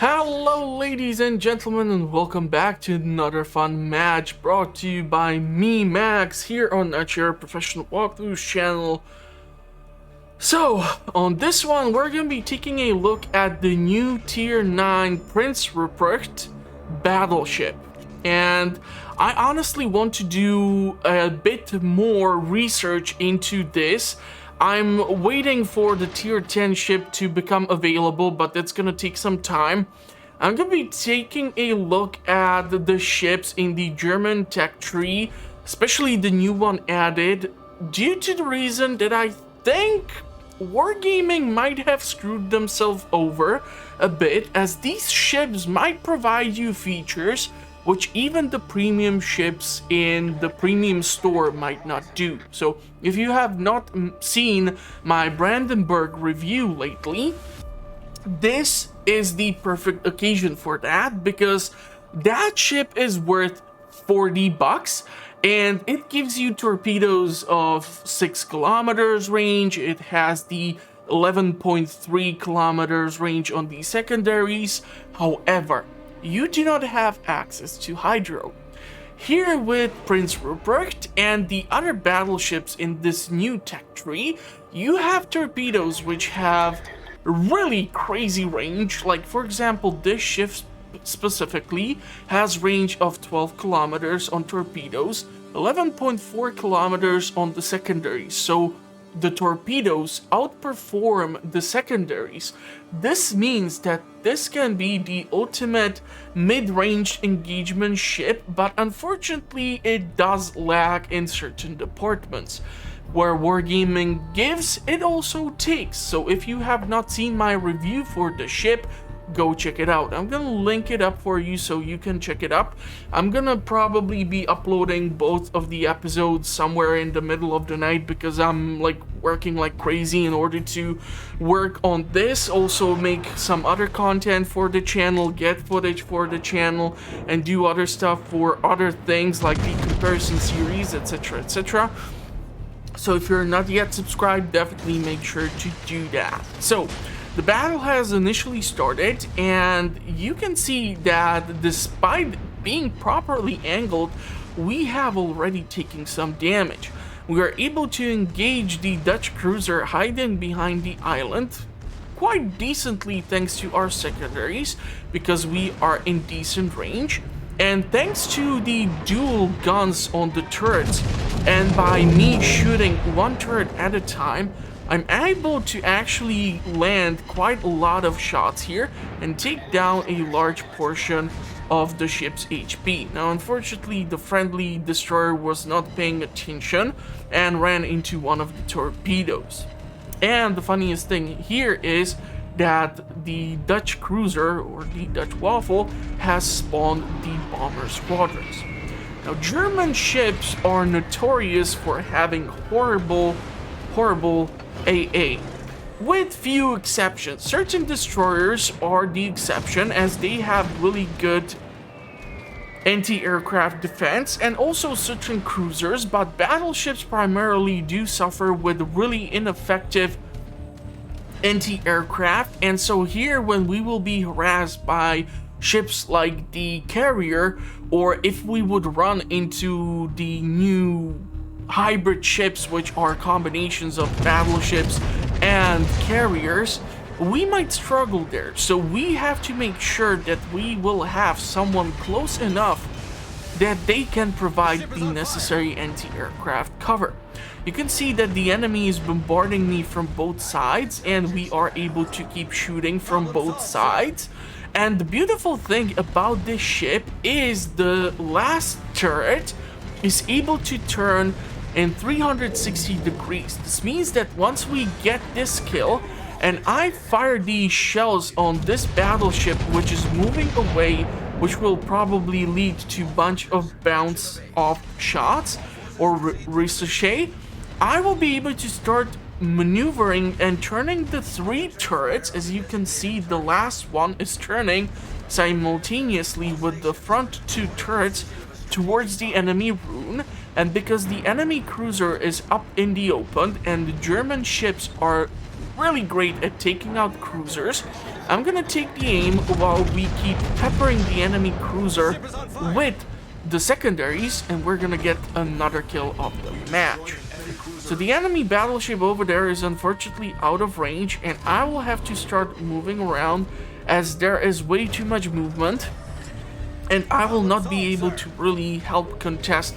Hello ladies and gentlemen, and welcome back to another fun match brought to you by me, Max, here on your professional walkthroughs channel. So, on this one, we're going to be taking a look at the new Tier 9 Prince Rupprecht Battleship. And I honestly want to do a bit more research into this. I'm waiting for the Tier 10 ship to become available, but that's gonna take some time. I'm gonna be taking a look at the ships in the German tech tree, especially the new one added, due to the reason that I think Wargaming might have screwed themselves over a bit, as these ships might provide you features which even the premium ships in the premium store might not do. So if you have not seen my Brandenburg review lately, this is the perfect occasion for that, because that ship is worth 40 bucks and it gives you torpedoes of 6 kilometers range. It has the 11.3 kilometers range on the secondaries. However, you do not have access to hydro. Here with Prince Rupprecht and the other battleships in this new tech tree, you have torpedoes which have really crazy range. Like, for example, this ship specifically has range of 12 kilometers on torpedoes, 11.4 kilometers on the secondaries. So the torpedoes outperform the secondaries. This means that this can be the ultimate mid-range engagement ship, but unfortunately it does lag in certain departments. Where Wargaming gives, it also takes. So if you have not seen my review for the ship, go check it out. I'm gonna link it up for you so you can check it up. I'm gonna probably be uploading both of the episodes somewhere in the middle of the night, because I'm like working like crazy in order to work on this, also make some other content for the channel, get footage for the channel, and do other stuff for other things like the comparison series, etc, etc. So if you're not yet subscribed, definitely make sure to do that. So the battle has initially started, and you can see that despite being properly angled, we have already taken some damage. We are able to engage the Dutch cruiser hiding behind the island quite decently thanks to our secondaries, because we are in decent range. And thanks to the dual guns on the turrets, and by me shooting one turret at a time, I'm able to actually land quite a lot of shots here and take down a large portion of the ship's HP. Now, unfortunately, the friendly destroyer was not paying attention and ran into one of the torpedoes. And the funniest thing here is that the Dutch cruiser, or the Dutch waffle, has spawned the bomber squadrons. Now, German ships are notorious for having horrible AA, with few exceptions. Certain destroyers are the exception, as they have really good anti-aircraft defense, and also certain cruisers, but battleships primarily do suffer with really ineffective anti-aircraft. And so here, when we will be harassed by ships like the carrier, or if we would run into the new hybrid ships, which are combinations of battleships and carriers, we might struggle there. So we have to make sure that we will have someone close enough that they can provide the necessary anti-aircraft cover. You can see that the enemy is bombarding me from both sides, and we are able to keep shooting from both sides. And the beautiful thing about this ship is the last turret is able to turn in 360 degrees. This means that once we get this kill, and I fire these shells on this battleship, which is moving away, which will probably lead to a bunch of bounce off shots or ricochet, I will be able to start maneuvering and turning the 3 turrets. As you can see, the last one is turning simultaneously with the front 2 turrets towards the enemy rune. And because the enemy cruiser is up in the open and the German ships are really great at taking out cruisers. I'm gonna take the aim while we keep peppering the enemy cruiser with the secondaries, and we're gonna get another kill of the match. So the enemy battleship over there is unfortunately out of range, and I will have to start moving around as there is way too much movement, and I will not be able to really help contest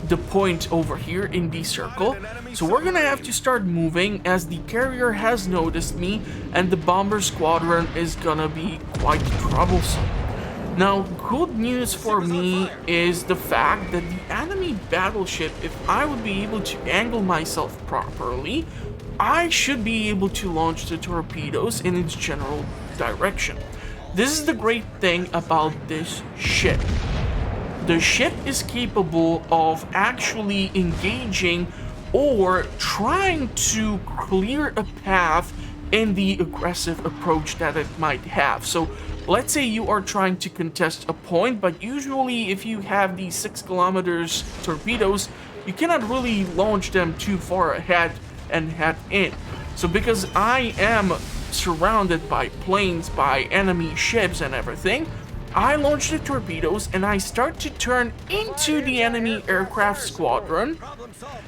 the point over here in the circle. So we're gonna have to start moving as the carrier has noticed me, and the bomber squadron is gonna be quite troublesome. Now, good news for me is the fact that the enemy battleship, if I would be able to angle myself properly, I should be able to launch the torpedoes in its general direction. This is the great thing about this ship. The ship is capable of actually engaging or trying to clear a path in the aggressive approach that it might have. So let's say you are trying to contest a point, but usually if you have these 6 kilometers torpedoes, you cannot really launch them too far ahead and head in. So because I am surrounded by planes, by enemy ships and everything, I launch the torpedoes and I start to turn into the enemy aircraft squadron.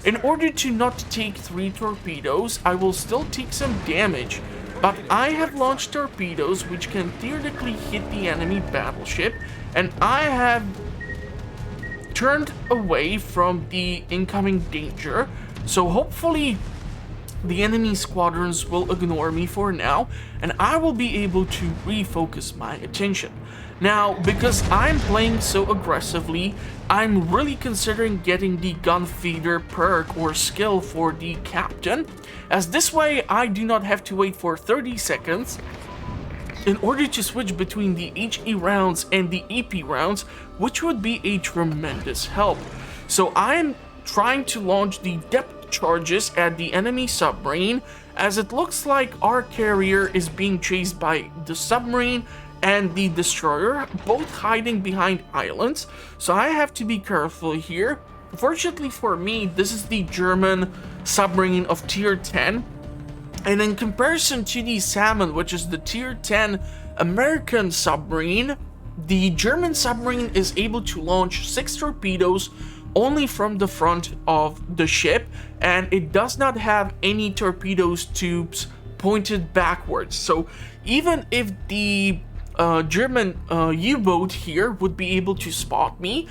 In order to not take 3 torpedoes, I will still take some damage, but I have launched torpedoes which can theoretically hit the enemy battleship, and I have turned away from the incoming danger. So hopefully the enemy squadrons will ignore me for now, and I will be able to refocus my attention. Now, because I'm playing so aggressively, I'm really considering getting the gun feeder perk or skill for the captain, as this way I do not have to wait for 30 seconds in order to switch between the HE rounds and the EP rounds, which would be a tremendous help. So I'm trying to launch the depth charges at the enemy submarine, as it looks like our carrier is being chased by the submarine and the destroyer, both hiding behind islands, so I have to be careful here. Fortunately for me, this is the German submarine of tier 10, and in comparison to the Salmon, which is the tier 10 American submarine, the German submarine is able to launch 6 torpedoes only from the front of the ship, and it does not have any torpedoes tubes pointed backwards. So even if the German U-boat here would be able to spot me,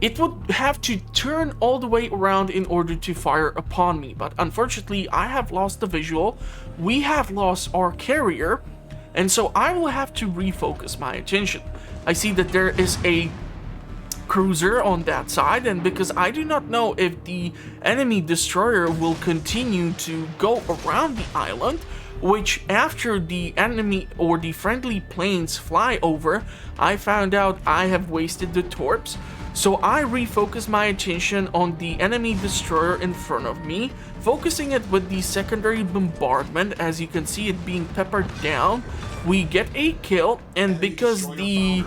it would have to turn all the way around in order to fire upon me. But unfortunately, I have lost the visual, we have lost our carrier, and so I will have to refocus my attention. I see that there is a cruiser on that side, and because I do not know if the enemy destroyer will continue to go around the island, which after the enemy or the friendly planes fly over, I found out I have wasted the torps. So I refocus my attention on the enemy destroyer in front of me, focusing it with the secondary bombardment. As you can see it being peppered down, we get a kill, and because the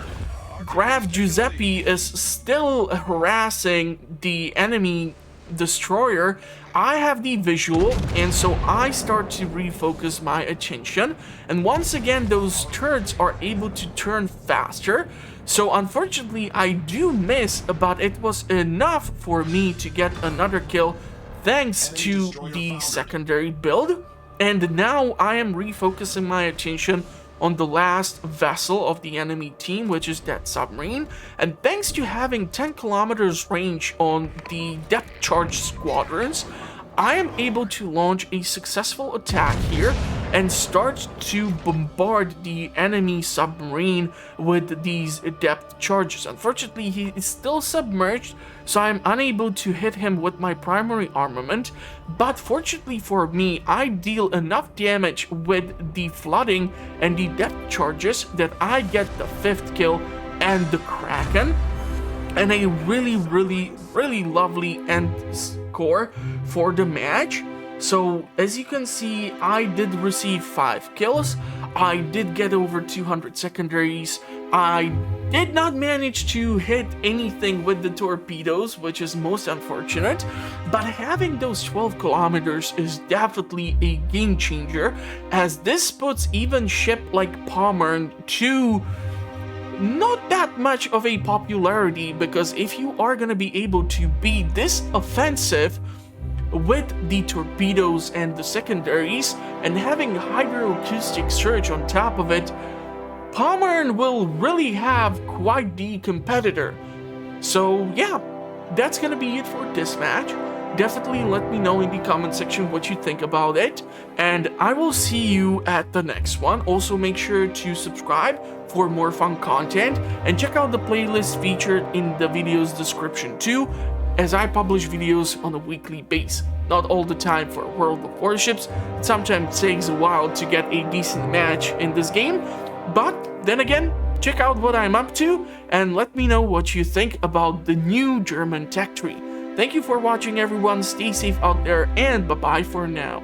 Graf Giuseppe is still harassing the enemy destroyer, I have the visual, and so I start to refocus my attention, and once again those turrets are able to turn faster. So unfortunately I do miss, but it was enough for me to get another kill thanks to the secondary build. And now I am refocusing my attention on the last vessel of the enemy team, which is that submarine, and thanks to having 10 kilometers range on the depth charge squadrons, I am able to launch a successful attack here and start to bombard the enemy submarine with these depth charges. Unfortunately, he is still submerged, so I'm unable to hit him with my primary armament, but fortunately for me, I deal enough damage with the flooding and the depth charges that I get the 5th kill and the Kraken, and a really lovely end score for the match. So as you can see, I did receive 5 kills, I did get over 200 secondaries, I did not manage to hit anything with the torpedoes, which is most unfortunate, but having those 12 kilometers is definitely a game changer, as this puts even ship like Pommern to not that much of a popularity, because if you are gonna be able to be this offensive with the torpedoes and the secondaries and having hydroacoustic surge on top of it, Pommern will really have quite the competitor. So yeah, that's gonna be it for this match. Definitely let me know in the comment section what you think about it, and I will see you at the next one. Also make sure to subscribe for more fun content, and check out the playlist featured in the video's description too, as I publish videos on a weekly basis. Not all the time for World of Warships, it sometimes takes a while to get a decent match in this game, but then again, check out what I'm up to and let me know what you think about the new German tech tree. Thank you for watching everyone, stay safe out there, and bye bye for now.